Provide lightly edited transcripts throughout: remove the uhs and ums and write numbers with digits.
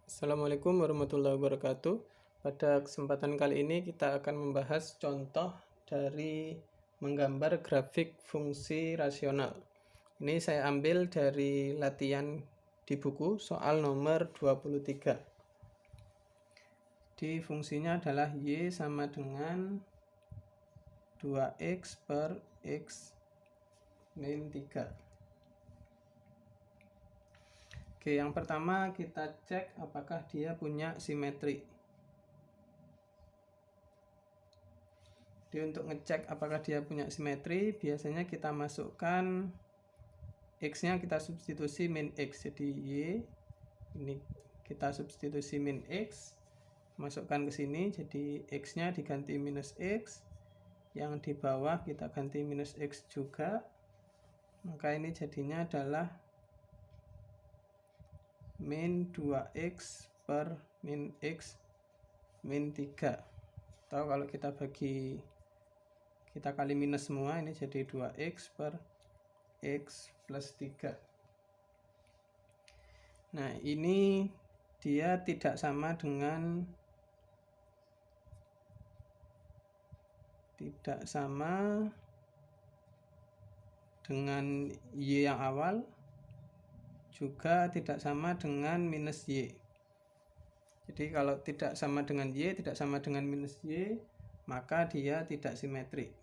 Assalamualaikum warahmatullahi wabarakatuh. Pada kesempatan kali ini kita akan membahas contoh dari menggambar grafik fungsi rasional. Ini saya ambil dari latihan di buku soal nomor 23. Di fungsinya adalah Y sama dengan 2X per X min 3. Oke, yang pertama kita cek apakah dia punya simetri. Jadi untuk ngecek apakah dia punya simetri, biasanya kita masukkan X-nya kita substitusi min X. Jadi Y, ini kita substitusi min X, masukkan ke sini, jadi X-nya diganti minus X, yang di bawah kita ganti minus X juga, maka ini jadinya adalah min 2X per min X min 3. Atau kalau kita kali minus semua, ini jadi 2X per X plus 3. Nah, ini dia tidak sama dengan Y yang awal, juga tidak sama dengan minus Y. Jadi kalau tidak sama dengan Y, tidak sama dengan minus Y, maka dia tidak simetri.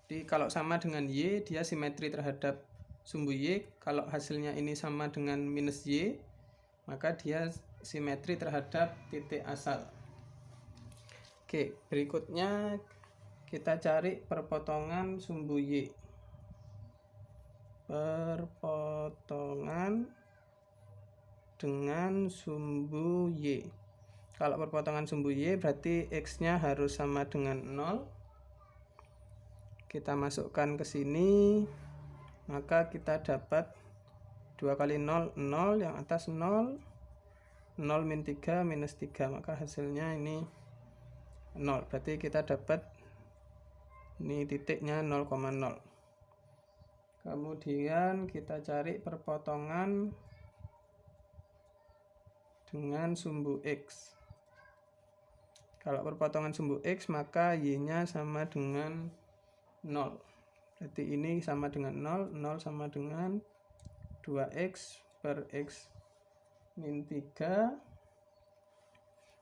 Jadi kalau sama dengan Y, dia simetri terhadap sumbu Y. Kalau hasilnya ini sama dengan minus Y, maka dia simetri terhadap titik asal. Oke, berikutnya kita cari perpotongan sumbu Y. Perpotongan dengan sumbu Y. Kalau perpotongan sumbu Y berarti X-nya harus sama dengan 0. Kita masukkan ke sini, maka kita dapat 2 kali 0, 0, yang atas 0, 0 min 3 minus 3, maka hasilnya ini 0. Berarti kita dapat ini titiknya 0,0. Kemudian kita cari perpotongan dengan sumbu X. Kalau perpotongan sumbu X, maka Y-nya sama dengan 0. Berarti ini sama dengan 0, 0 sama dengan 2X per X min 3.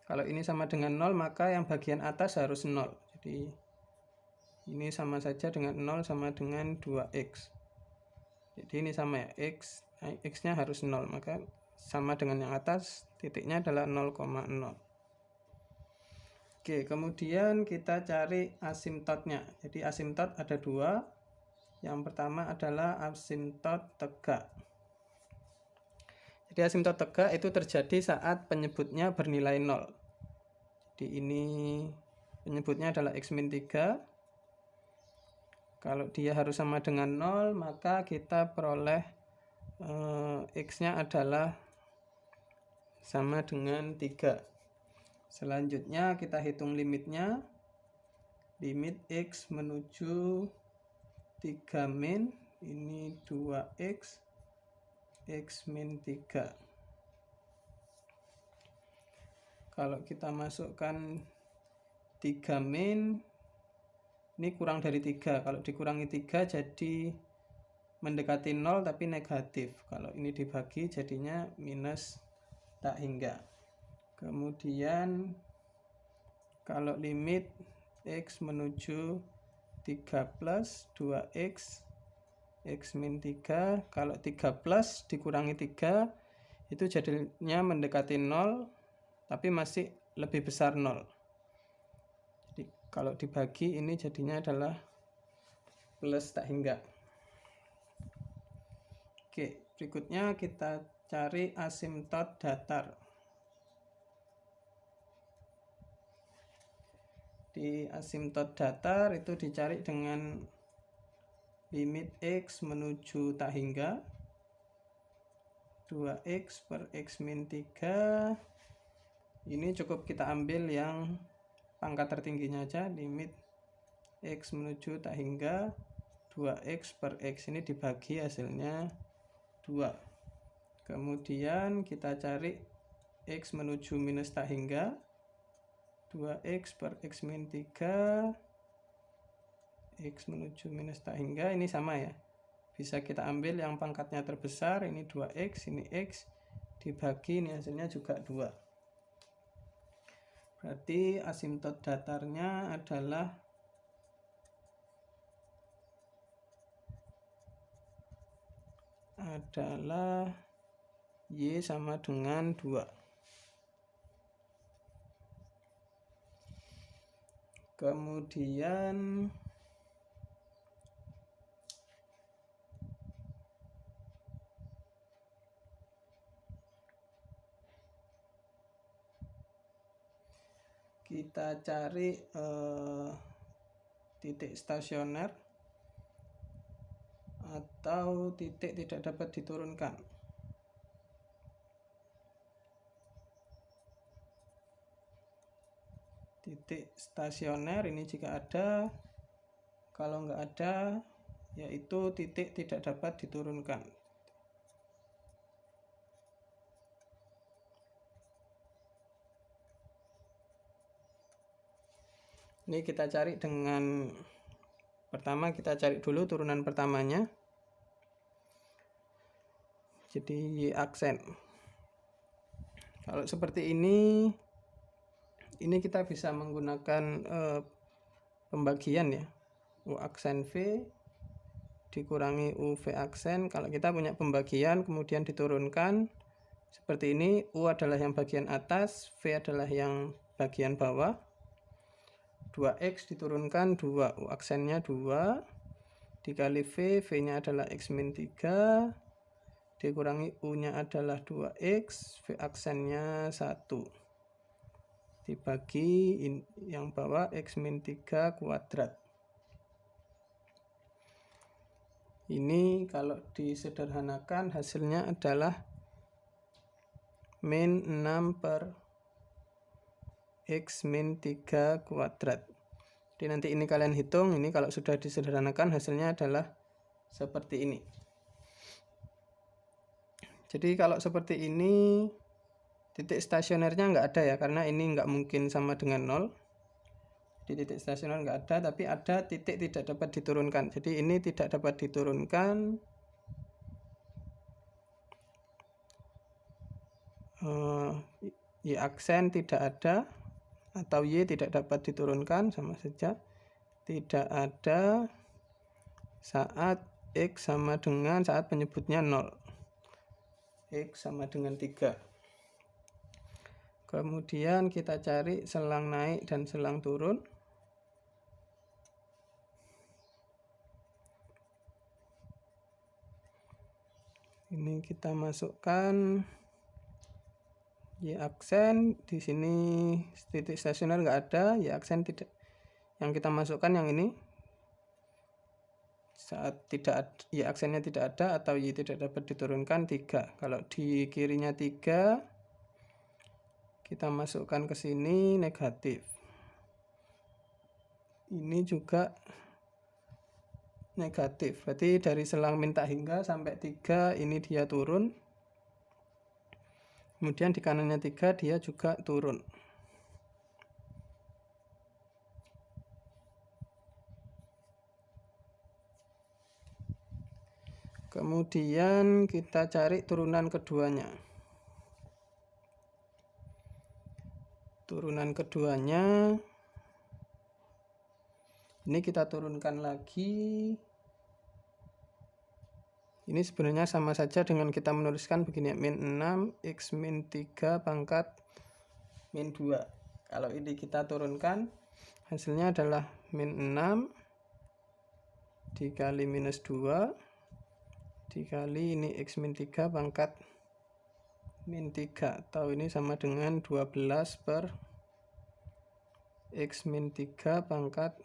Kalau ini sama dengan 0, maka yang bagian atas harus 0. Jadi ini sama saja dengan 0 sama dengan 2X. Jadi ini sama ya, X-nya harus 0, maka sama dengan yang atas, titiknya adalah 0,0. Oke, kemudian kita cari asimtotnya. Jadi asimtot ada dua. Yang pertama adalah asimtot tegak. Jadi asimtot tegak itu terjadi saat penyebutnya bernilai 0. Jadi ini penyebutnya adalah X min 3. Kalau dia harus sama dengan 0, maka kita peroleh X-nya adalah sama dengan 3. Selanjutnya kita hitung limitnya. Limit X menuju 3 min, ini 2X, X min 3. Kalau kita masukkan 3 min, ini kurang dari 3. Kalau dikurangi 3 jadi mendekati 0 tapi negatif. Kalau ini dibagi jadinya minus tak hingga. Kemudian kalau limit X menuju 3 plus 2X X min 3, kalau 3 plus dikurangi 3 itu jadinya mendekati 0 tapi masih lebih besar 0. Jadi kalau dibagi ini jadinya adalah plus tak hingga. Oke, berikutnya kita cari asimtot datar. Di asimtot datar itu dicari dengan limit X menuju tak hingga 2X per X min 3. Ini cukup kita ambil yang pangkat tertingginya aja, limit X menuju tak hingga 2X per X, ini dibagi hasilnya 2. Kemudian kita cari X menuju minus tak hingga 2X per X min 3, X menuju minus tak hingga, ini sama ya, bisa kita ambil yang pangkatnya terbesar, ini 2X, ini X, dibagi, ini hasilnya juga 2. Berarti asimtot datarnya adalah Y sama dengan 2. Kemudian kita cari titik stasioner atau titik tidak dapat diturunkan. Titik stasioner ini jika ada, kalau nggak ada yaitu titik tidak dapat diturunkan. Ini kita cari dengan, pertama kita cari dulu turunan pertamanya, jadi Y aksen. Kalau seperti ini kita bisa menggunakan pembagian ya, U aksen V dikurangi UV aksen. Kalau kita punya pembagian kemudian diturunkan seperti ini, U adalah yang bagian atas, V adalah yang bagian bawah. 2X diturunkan 2, U aksennya 2 dikali V, V-nya adalah X min 3 dikurangi U-nya adalah 2X, V aksennya 1 dibagi yang bawah X min 3 kuadrat. Ini kalau disederhanakan hasilnya adalah min 6 per X min 3 kuadrat. Jadi nanti ini kalian hitung, ini kalau sudah disederhanakan hasilnya adalah seperti ini. Jadi kalau seperti ini titik stasionernya nggak ada ya, karena ini nggak mungkin sama dengan 0. Di titik stasioner nggak ada, tapi ada titik tidak dapat diturunkan. Jadi ini tidak dapat diturunkan. Y aksen tidak ada, atau Y tidak dapat diturunkan, sama saja. Tidak ada saat X sama dengan, saat penyebutnya 0. X sama dengan 3. Kemudian kita cari selang naik dan selang turun. Ini kita masukkan Y aksen, di sini titik stasioner nggak ada, Y aksen tidak. Yang kita masukkan yang ini, saat tidak Y aksennya tidak ada atau Y tidak dapat diturunkan 3. Kalau di kirinya 3, kita masukkan ke sini negatif. Ini juga negatif, berarti dari selang min tak hingga sampai 3 ini dia turun. Kemudian di kanannya 3 dia juga turun. Kemudian kita cari turunan keduanya. Turunan keduanya ini kita turunkan lagi. Ini sebenarnya sama saja dengan kita menuliskan begini, min 6 X min 3 pangkat min 2. Kalau ini kita turunkan, hasilnya adalah min 6 dikali minus 2 dikali ini X min 3 pangkat min 3, atau ini sama dengan 12 per X min 3 pangkat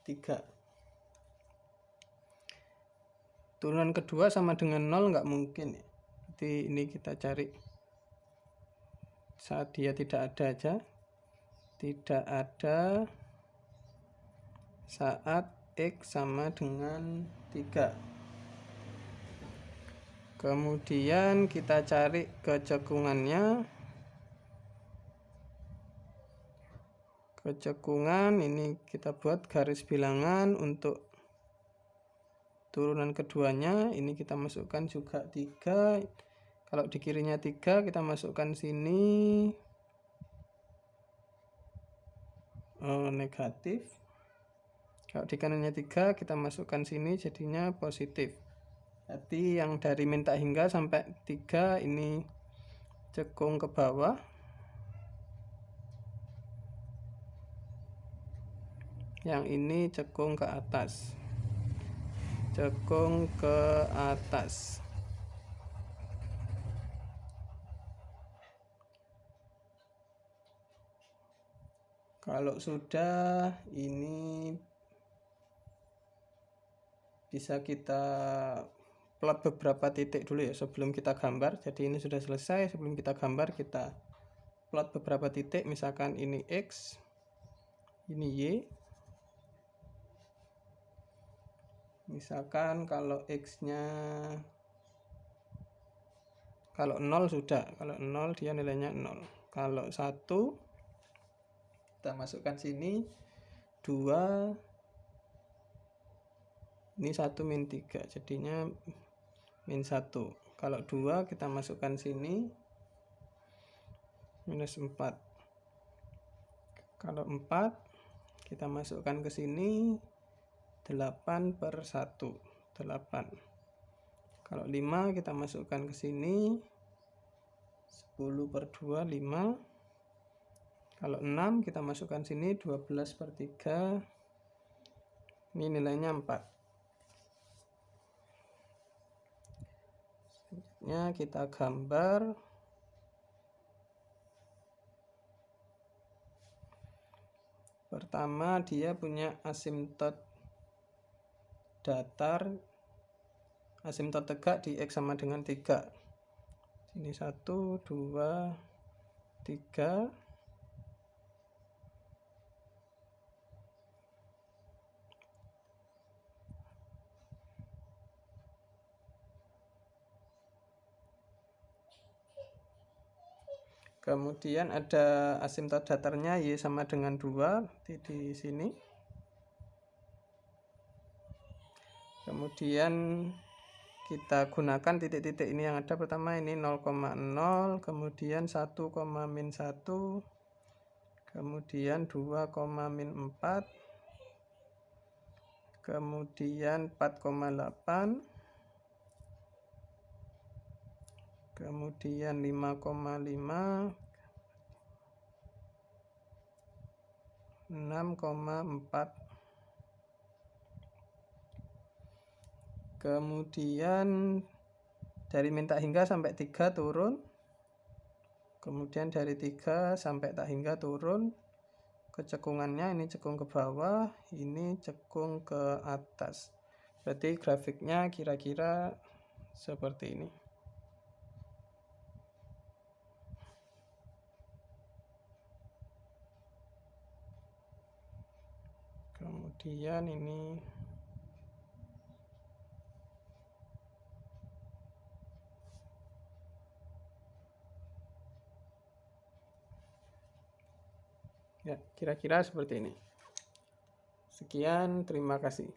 3. Turunan kedua sama dengan 0 nggak mungkin ya. Jadi ini kita cari saat dia tidak ada aja. Tidak ada saat X sama dengan 3. Kemudian kita cari kecekungannya. Kecekungan ini kita buat garis bilangan untuk turunan keduanya. Ini kita masukkan juga 3. Kalau di kirinya 3 kita masukkan sini negatif. Kalau di kanannya 3 kita masukkan sini jadinya positif. Jadi yang dari min tak hingga sampai 3 ini cekung ke bawah. Yang ini cekung ke atas. Cekung ke atas. Kalau sudah, ini bisa kita plot beberapa titik dulu ya sebelum kita gambar. Jadi ini sudah selesai. Sebelum kita gambar, kita plot beberapa titik. Misalkan ini X, ini Y. Misalkan kalau X-nya kalau 0 sudah, kalau 0 dia nilainya 0. Kalau 1 kita masukkan sini, 2 ini 1 min 3 jadinya min 1. Kalau 2 kita masukkan sini minus 4. Kalau 4 kita masukkan ke sini 8/1, 8. Kalau 5 kita masukkan ke sini 10/2, 5. Kalau 6 kita masukkan sini 12/3. Ini nilainya 4. Selanjutnya kita gambar. Pertama dia punya asimtot datar, asimtot tegak di X sama dengan 3. Sini 1, 2, 3. Kemudian ada asimtot datarnya Y sama dengan 2 di sini. Kemudian kita gunakan titik-titik ini yang ada. Pertama ini 0,0, kemudian 1, min 1, kemudian 2, min 4, kemudian 4,8, kemudian 5,5, 6,4. Kemudian dari min tak hingga sampai 3 turun. Kemudian dari 3 sampai tak hingga turun. Kecekungannya ini cekung ke bawah, ini cekung ke atas. Berarti grafiknya kira-kira seperti ini. Kemudian ini ya, kira-kira seperti ini. Sekian, terima kasih.